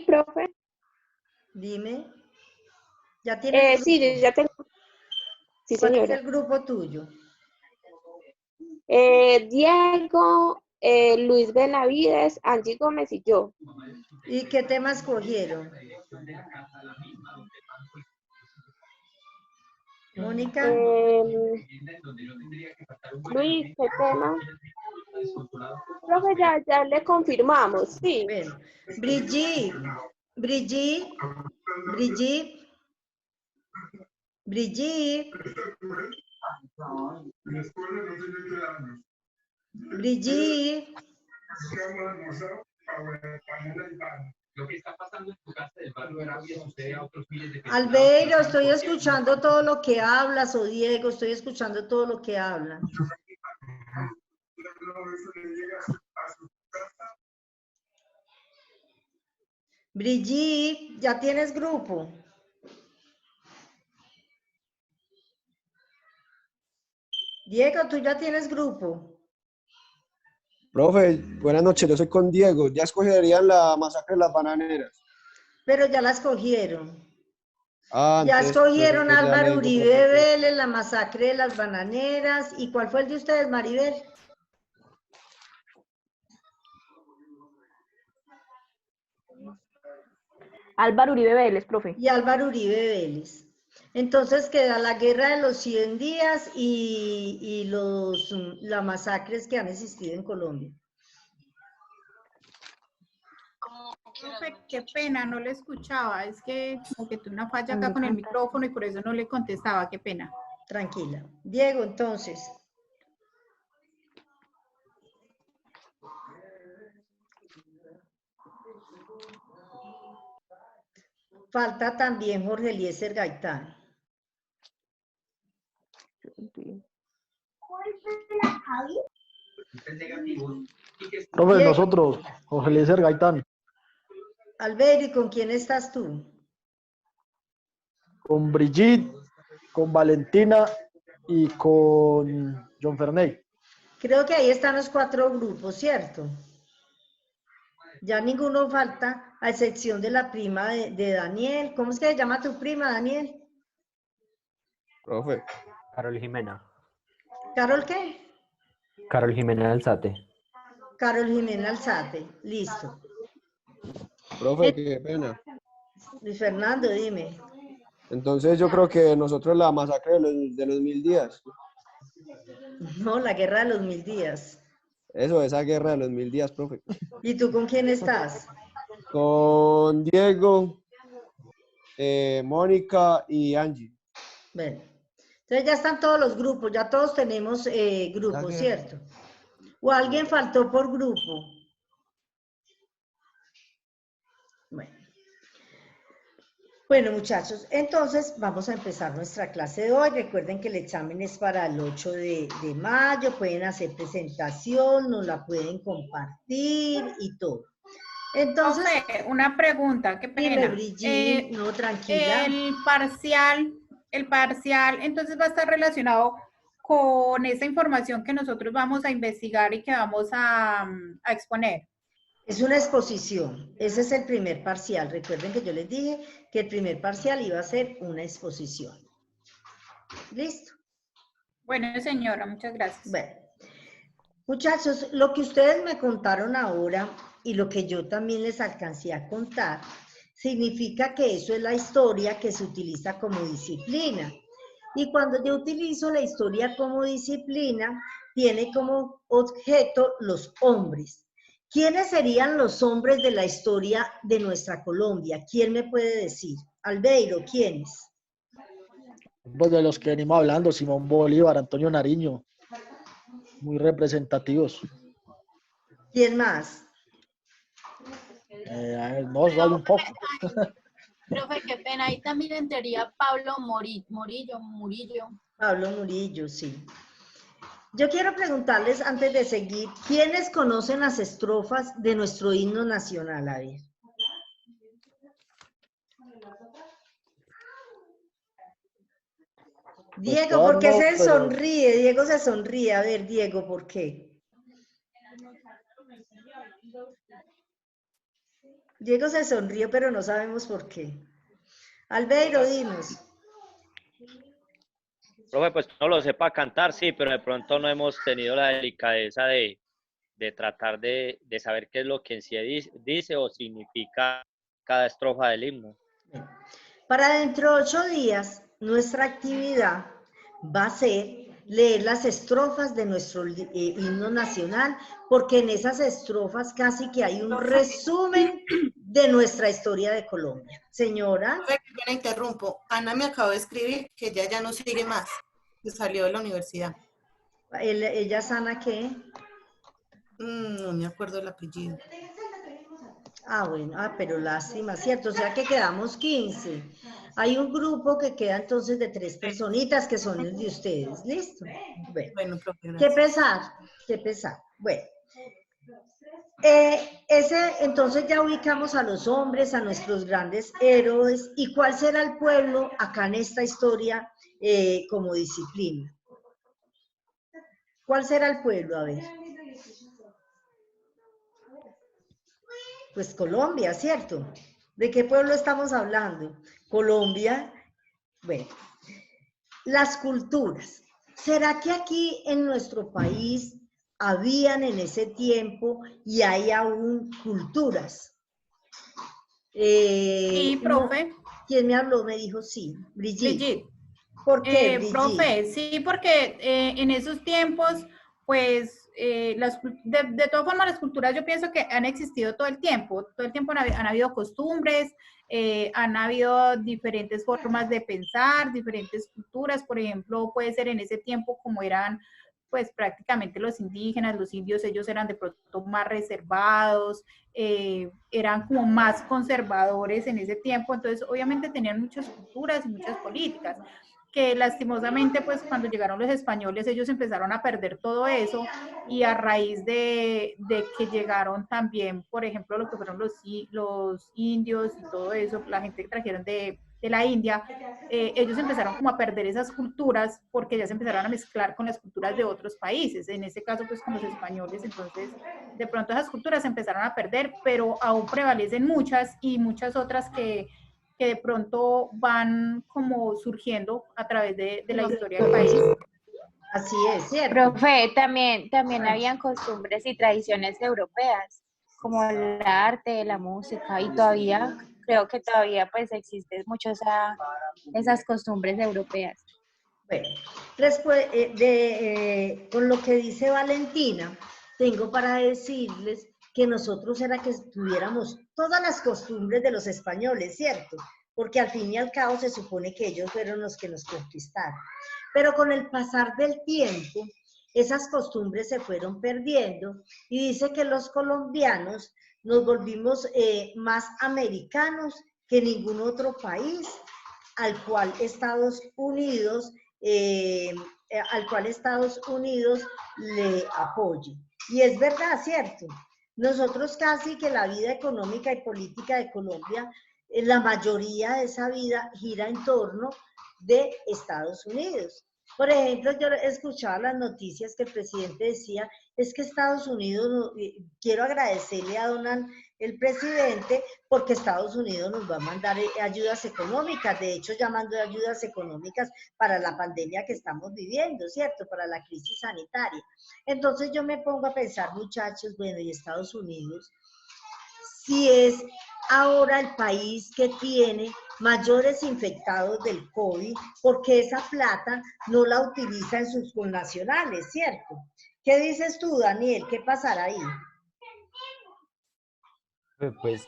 profe. Dime. ¿Ya tienes Sí, grupo? yo ya tengo. Sí, ¿Cuál es señora. el grupo tuyo? Diego, Luis Benavides, Angie Gómez y yo. ¿Y qué tema escogieron? Mónica. Luis, ¿qué tema? Profe, ya le confirmamos, sí. Bueno, Brigitte, Brigitte, Brigitte, Brigitte, Brigitte. Albeiro, estoy escuchando todo lo que hablas, o Diego, estoy escuchando todo lo que hablan. Brigitte, ¿ya tienes grupo? Diego, ¿tú ya tienes grupo? Profe, buenas noches, yo soy con Diego. ¿Ya escogerían la masacre de las bananeras? Pero ya la escogieron. Ah, Ya entonces escogieron ya le Álvaro digo, Uribe profe, que... Vélez, la masacre de las bananeras. ¿Y cuál fue el de ustedes, Maribel? Álvaro Uribe Vélez, profe. Y Álvaro Uribe Vélez. Entonces queda la guerra de los 100 días y las masacres que han existido en Colombia. Profe, qué pena, no le escuchaba. Es que como que tuve una falla acá con el micrófono y por eso no le contestaba. Qué pena. Tranquila. Diego, entonces. Falta también Jorge Eliezer Gaitán. Profe, Diego. nosotros, Jorge Eliezer Gaitán, Albeiro, ¿y con quién estás tú? con Brigitte, con Valentina y con John Ferney. Creo que ahí están los 4 grupos, ¿cierto? Ya ninguno falta, a excepción de la prima de Daniel. ¿Cómo es que se llama tu prima, Daniel? Profe. Carol Jimena. ¿Carol qué? Carol Jimena Alzate. Carol Jimena Alzate. Listo. Profe, qué pena. Luis Fernando, dime. Entonces yo creo que nosotros la masacre de los 1000 días. No, la guerra de los 1000 días. Eso, esa guerra de los 1000 días, profe. ¿Y tú con quién estás? Con Diego, Mónica y Angie. Bueno, entonces ya están todos los grupos, ya todos tenemos grupos, ¿cierto? ¿O alguien faltó por grupo? Bueno, muchachos, entonces vamos a empezar nuestra clase de hoy. Recuerden que el examen es para el 8 de mayo, pueden hacer presentación, nos la pueden compartir y todo. Entonces, Profe, una pregunta, qué pena. Dime, Brigitte, no, tranquila. El parcial, entonces va a estar relacionado con esa información que nosotros vamos a investigar y que vamos a exponer. Es una exposición, ese es el primer parcial. Recuerden que yo les dije que el primer parcial iba a ser una exposición. ¿Listo? Bueno, señora, muchas gracias. Bueno, muchachos, lo que ustedes me contaron ahora y lo que yo también les alcancé a contar, significa que eso es la historia que se utiliza como disciplina. Y cuando yo utilizo la historia como disciplina, tiene como objeto los hombres. ¿Quiénes serían los hombres de la historia de nuestra Colombia? ¿Quién me puede decir? Albeiro, ¿quiénes? Pues de los que venimos hablando, Simón Bolívar, Antonio Nariño, muy representativos. ¿Quién más? A ver, no, hay un poco. Profe, qué pena, ahí también entraría Pablo Murillo. Pablo Murillo, sí. Yo quiero preguntarles, antes de seguir, ¿quiénes conocen las estrofas de nuestro himno nacional? A ver. Diego, ¿por qué se sonríe? Diego se sonríe. A ver, Diego, ¿por qué? Diego se sonrió, pero no sabemos por qué. Albeiro, dinos. Profe, pues no lo sepa cantar, sí, pero de pronto no hemos tenido la delicadeza de tratar de saber qué es lo que en sí dice o significa cada estrofa del himno. Para dentro de 8 días, nuestra actividad va a ser leer las estrofas de nuestro himno nacional, porque en esas estrofas casi que hay un resumen de nuestra historia de Colombia. Señora. Profe, que me interrumpo. Ana me acabó de escribir que ella ya no sigue más, que salió de la universidad. ¿Ella sana qué? No me acuerdo el apellido. Ah, bueno, pero lástima, ¿cierto? O sea que quedamos 15. Hay un grupo que queda entonces de 3 personitas que son el de ustedes, ¿listo? Bueno, profe, qué pesar, qué pesar. Bueno, entonces ya ubicamos a los hombres, a nuestros grandes héroes, y cuál será el pueblo acá en esta historia como disciplina. ¿Cuál será el pueblo? A ver. Pues Colombia, ¿cierto? ¿De qué pueblo estamos hablando? Colombia. Bueno, las culturas. ¿Será que aquí en nuestro país habían en ese tiempo y hay aún culturas? Sí, profe. No. ¿Quién me habló? Me dijo sí, Brigitte. Brigitte. ¿Por qué, Brigitte? Profe, sí, porque en esos tiempos, pues, de todas formas, las culturas yo pienso que han existido todo el tiempo han habido costumbres, han habido diferentes formas de pensar, diferentes culturas, por ejemplo, puede ser en ese tiempo como eran, pues, prácticamente los indígenas, los indios, ellos eran de pronto más reservados, eran como más conservadores en ese tiempo, entonces obviamente tenían muchas culturas y muchas políticas, que lastimosamente pues cuando llegaron los españoles ellos empezaron a perder todo eso y a raíz de que llegaron también, por ejemplo, lo que fueron los indios y todo eso, la gente que trajeron de la India, ellos empezaron como a perder esas culturas porque ya se empezaron a mezclar con las culturas de otros países, en este caso pues con los españoles, entonces de pronto esas culturas se empezaron a perder, pero aún prevalecen muchas y muchas otras que de pronto van como surgiendo a través de la historia del país. Así es, ¿cierto? Profe, también habían costumbres y tradiciones europeas, como el arte, la música, y todavía, creo que todavía pues existen mucho esas costumbres europeas. Bueno, después con lo que dice Valentina, tengo para decirles que nosotros era que tuviéramos todas las costumbres de los españoles, ¿cierto? Porque al fin y al cabo se supone que ellos fueron los que nos conquistaron. Pero con el pasar del tiempo, esas costumbres se fueron perdiendo y dice que los colombianos nos volvimos más americanos que ningún otro país al cual Estados Unidos le apoye. Y es verdad, ¿cierto? Nosotros casi que la vida económica y política de Colombia, la mayoría de esa vida gira en torno de Estados Unidos. Por ejemplo, yo escuchaba las noticias que el presidente decía, es que Estados Unidos, quiero agradecerle a el presidente, porque Estados Unidos nos va a mandar ayudas económicas, de hecho ya mandó ayudas económicas para la pandemia que estamos viviendo, ¿cierto? Para la crisis sanitaria. Entonces yo me pongo a pensar, muchachos, bueno, y Estados Unidos, si es ahora el país que tiene mayores infectados del COVID, porque esa plata no la utiliza en sus connacionales, ¿cierto? ¿Qué dices tú, Daniel? ¿Qué pasará ahí? Pues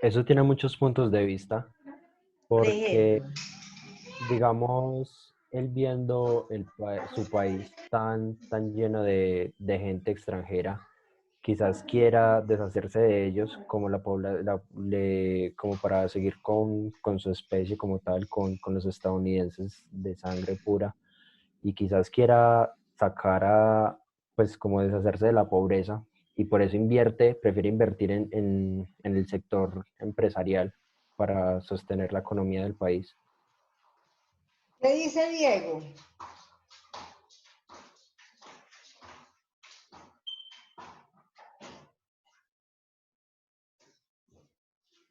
eso tiene muchos puntos de vista, porque, digamos, él viendo su país tan lleno de gente extranjera, quizás quiera deshacerse de ellos como, como para seguir con su especie como tal, con los estadounidenses de sangre pura, y quizás quiera pues como deshacerse de la pobreza, y por eso prefiere invertir en el sector empresarial para sostener la economía del país. ¿Qué dice Diego?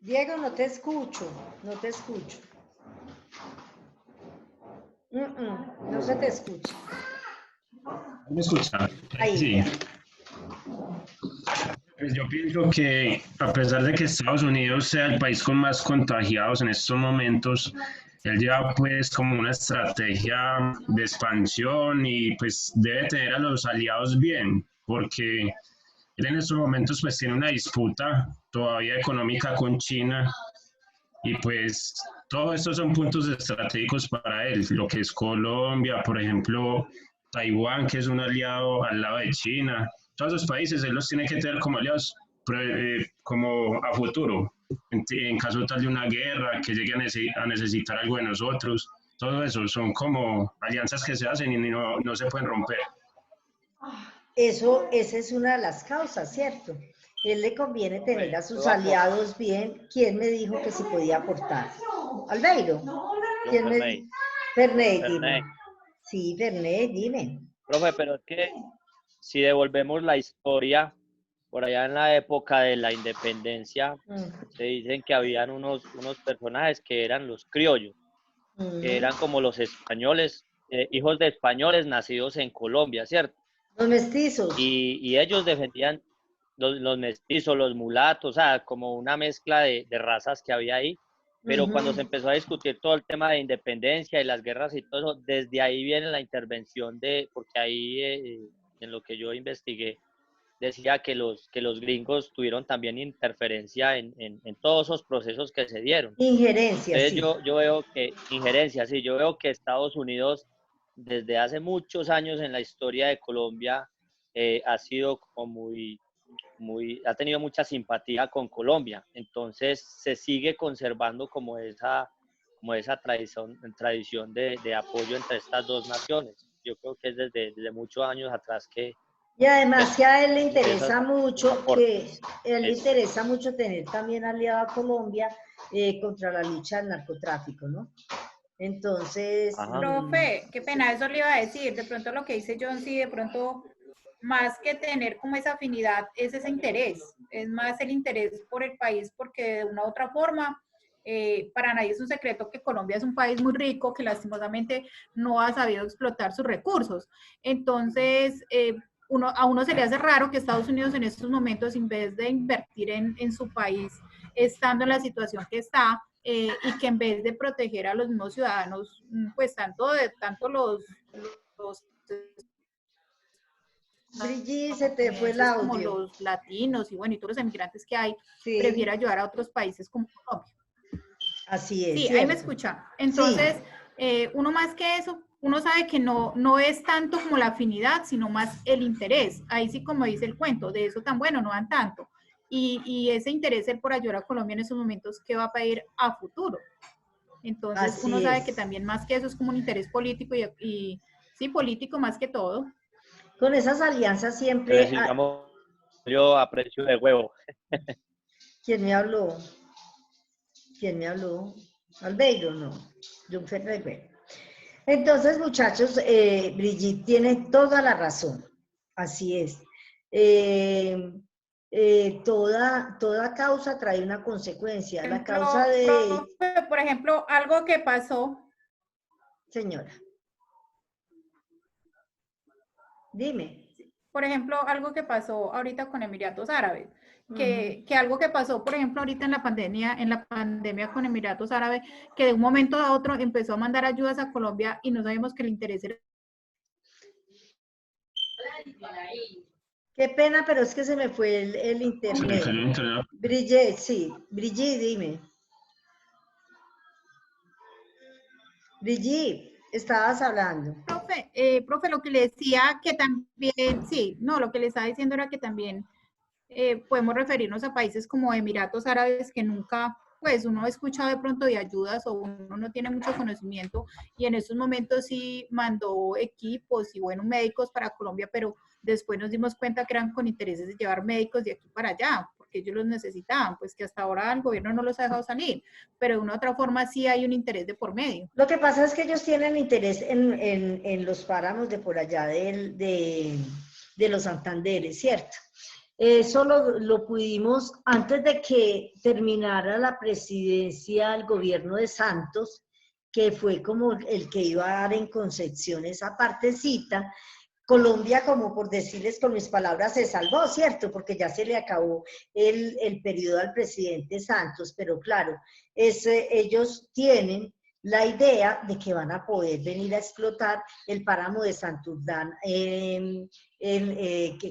Diego, no te escucho, no te escucho. No se te escucha. ¿Me escucha? Ahí. Sí. Pues yo pienso que a pesar de que Estados Unidos sea el país con más contagiados en estos momentos, él lleva pues como una estrategia de expansión y pues debe tener a los aliados bien, porque él en estos momentos pues tiene una disputa todavía económica con China y pues todos estos son puntos estratégicos para él, lo que es Colombia, por ejemplo, Taiwán, que es un aliado al lado de China. Todos esos países él los tiene que tener como aliados como a futuro, en caso tal de una guerra, que llegue a necesitar algo de nosotros. Todo eso son como alianzas que se hacen y no se pueden romper. Esa es una de las causas, ¿cierto? Él le conviene tener a sus aliados bien. ¿Quién me dijo que se podía aportar? Albeiro. ¿Quién me dijo? Ferney, dime. Sí, Ferney, dime. Profe, pero es que si devolvemos la historia, por allá en la época de la independencia, se dicen que habían unos personajes que eran los criollos, que eran como los españoles, hijos de españoles nacidos en Colombia, ¿cierto? Los mestizos. Y ellos defendían los mestizos, los mulatos, o sea, como una mezcla de razas que había ahí. Pero cuando se empezó a discutir todo el tema de independencia y las guerras y todo eso, desde ahí viene la intervención porque ahí en lo que yo investigué, decía que los gringos tuvieron también interferencia en todos esos procesos que se dieron. Injerencia, entonces, sí. yo veo que, injerencia, sí, yo veo que Estados Unidos, desde hace muchos años en la historia de Colombia, ha sido como ha tenido mucha simpatía con Colombia. Entonces, se sigue conservando como esa tradición de apoyo entre estas dos naciones. Yo creo que es desde muchos años atrás que... Y además que a él le interesa mucho tener también aliado a Colombia contra la lucha del narcotráfico, ¿no? Entonces... Profe, qué pena, eso le iba a decir. De pronto lo que dice John, sí, de pronto más que tener como esa afinidad, es ese interés. Es más el interés por el país, porque de una u otra forma... para nadie es un secreto que Colombia es un país muy rico, que lastimosamente no ha sabido explotar sus recursos. Entonces, a uno se le hace raro que Estados Unidos en estos momentos, en vez de invertir en su país, estando en la situación que está, y que en vez de proteger a los mismos ciudadanos, pues tanto los Brigitte, se te fue el audio. Como los latinos y bueno, y todos los emigrantes que hay, prefiere ayudar a otros países como Colombia. Así es. Sí, ¿cierto? ahí me escucha. Entonces, uno más que eso, uno sabe que no es tanto como la afinidad, sino más el interés. Ahí sí, como dice el cuento, de eso tan bueno, no dan tanto. Y ese interés por ayudar a Colombia en esos momentos, ¿qué va a pedir a futuro? Entonces, uno sabe que también más que eso es como un interés político y sí, político más que todo. Con esas alianzas siempre... Necesitamos yo a precio de huevo. ¿Quién me habló? ¿Quién me habló? Albeiro, no. John Ferrer. Entonces, muchachos, Brigitte tiene toda la razón. Así es. Toda causa trae una consecuencia. La causa de... Por ejemplo, algo que pasó... Señora. Dime. Por ejemplo, algo que pasó ahorita con Emiratos Árabes. Que algo que pasó, por ejemplo, ahorita en la pandemia con Emiratos Árabes, que de un momento a otro empezó a mandar ayudas a Colombia y no sabemos que el interés era... Qué pena, pero es que se me fue el internet. Brigitte, sí. Brigitte, dime. Brigitte, estabas hablando. Profe, lo que le decía que también, sí, no, lo que le estaba diciendo era que también podemos referirnos a países como Emiratos Árabes que nunca, pues uno ha escuchado de pronto de ayudas o uno no tiene mucho conocimiento y en estos momentos sí mandó equipos y buenos médicos para Colombia, pero después nos dimos cuenta que eran con intereses de llevar médicos de aquí para allá, porque ellos los necesitaban, pues que hasta ahora el gobierno no los ha dejado salir, pero de una u otra forma sí hay un interés de por medio. Lo que pasa es que ellos tienen interés en los páramos de por allá de los Santanderes, ¿cierto? Eso lo pudimos, antes de que terminara la presidencia del gobierno de Santos, que fue como el que iba a dar en Concepción esa partecita, Colombia, como por decirles con mis palabras, se salvó, ¿cierto? Porque ya se le acabó el periodo al presidente Santos, pero claro, ellos tienen la idea de que van a poder venir a explotar el páramo de Santurbán que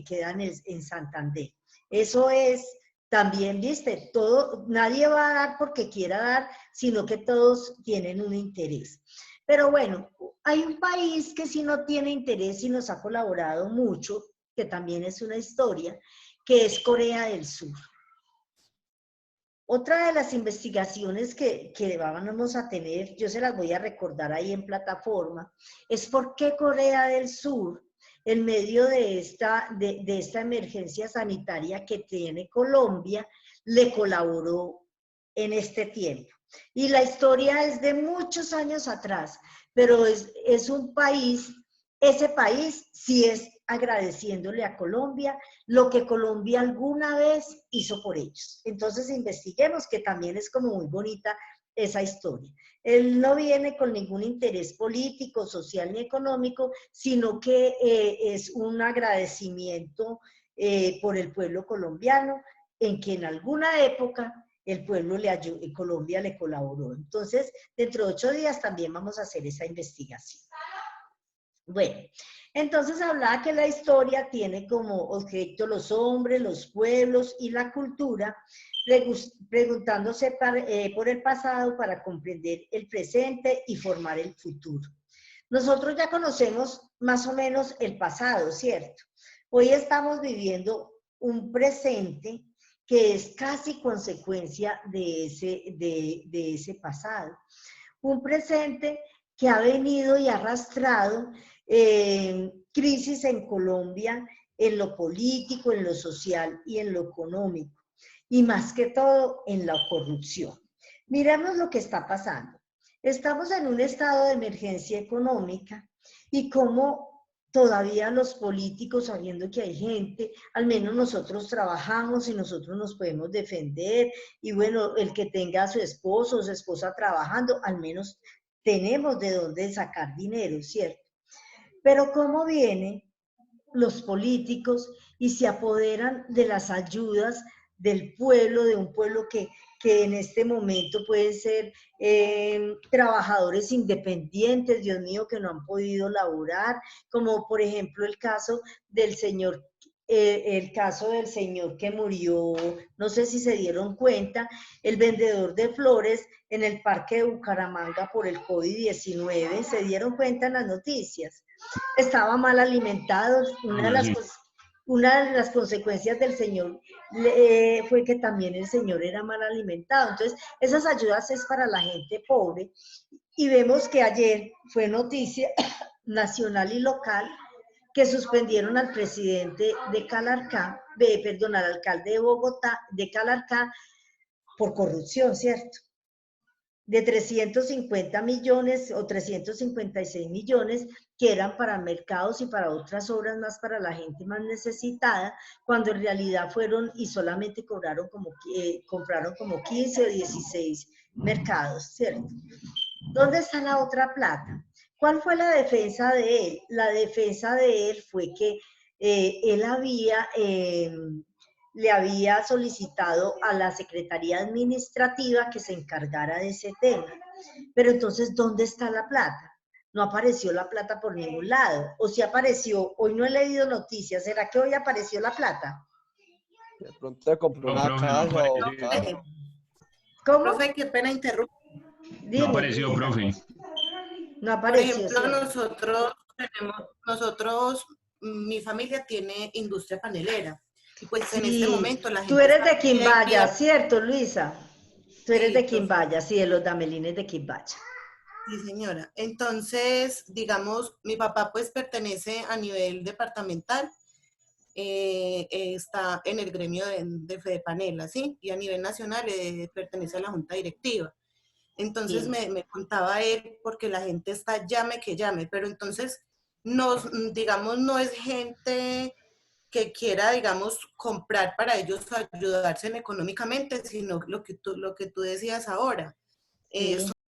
queda en Santander. Eso es también, viste, todo, nadie va a dar porque quiera dar, sino que todos tienen un interés. Pero bueno, hay un país que sí no tiene interés y nos ha colaborado mucho, que también es una historia, que es Corea del Sur. Otra de las investigaciones que vamos a tener, yo se las voy a recordar ahí en plataforma, es por qué Corea del Sur, en medio de esta emergencia sanitaria que tiene Colombia, le colaboró en este tiempo. Y la historia es de muchos años atrás, pero es un país, ese país sí es agradeciéndole a Colombia lo que Colombia alguna vez hizo por ellos. Entonces investiguemos, que también es como muy bonita esa historia. Él no viene con ningún interés político, social ni económico, sino que es un agradecimiento por el pueblo colombiano, en que en alguna época el pueblo le ayudó, Colombia le colaboró. Entonces, dentro de 8 días también vamos a hacer esa investigación. Bueno, entonces hablaba que la historia tiene como objeto los hombres, los pueblos y la cultura, preguntándose por el pasado para comprender el presente y formar el futuro. Nosotros ya conocemos más o menos el pasado, ¿cierto? Hoy estamos viviendo un presente que es casi consecuencia de ese pasado. Un presente que ha venido y arrastrado crisis en Colombia, en lo político, en lo social y en lo económico, y más que todo en la corrupción. Miremos lo que está pasando. Estamos en un estado de emergencia económica y cómo todavía los políticos, sabiendo que hay gente, al menos nosotros trabajamos y nosotros nos podemos defender, y bueno, el que tenga a su esposo o su esposa trabajando, al menos tenemos de dónde sacar dinero, ¿cierto? Pero cómo vienen los políticos y se apoderan de las ayudas del pueblo, de un pueblo que en este momento pueden ser trabajadores independientes, Dios mío, que no han podido laborar, como por ejemplo el caso del señor que murió, no sé si se dieron cuenta, el vendedor de flores en el parque de Bucaramanga por el COVID-19, se dieron cuenta en las noticias. Estaba mal alimentado, una de las consecuencias del señor fue que también el señor era mal alimentado. Entonces, esas ayudas es para la gente pobre. Y vemos que ayer fue noticia nacional y local que suspendieron al presidente de Calarcá, al alcalde de Bogotá, de Calarcá, por corrupción, ¿cierto? De 350 millones o 356 millones que eran para mercados y para otras obras más para la gente más necesitada, cuando en realidad fueron y solamente compraron como 15 o 16 mercados, ¿cierto? ¿Dónde está la otra plata? ¿Cuál fue la defensa de él? La defensa de él fue que él le había solicitado a la Secretaría Administrativa que se encargara de ese tema. Pero entonces, ¿dónde está la plata? No apareció la plata por ningún lado. O si apareció, hoy no he leído noticias, ¿será que hoy apareció la plata? De pronto compró una casa o un carro. ¿Cómo? Profe, qué pena interrumpir. No apareció, profe. No apareció. Por ejemplo, nosotros, mi familia tiene industria panelera. Y pues sí, en este momento la gente... Tú eres de Quimbaya, ¿cierto, Luisa? Tú eres de Quimbaya, sí, de los damelines de Quimbaya. Sí, señora. Entonces, digamos, mi papá pues pertenece a nivel departamental, está en el gremio de Fedepanela, ¿sí? Y a nivel nacional pertenece a la junta directiva. Entonces me contaba él, porque la gente está llame que llame, pero entonces, digamos, no es gente que quiera, digamos, comprar para ellos ayudarse económicamente, sino lo que tú decías ahora. Sí.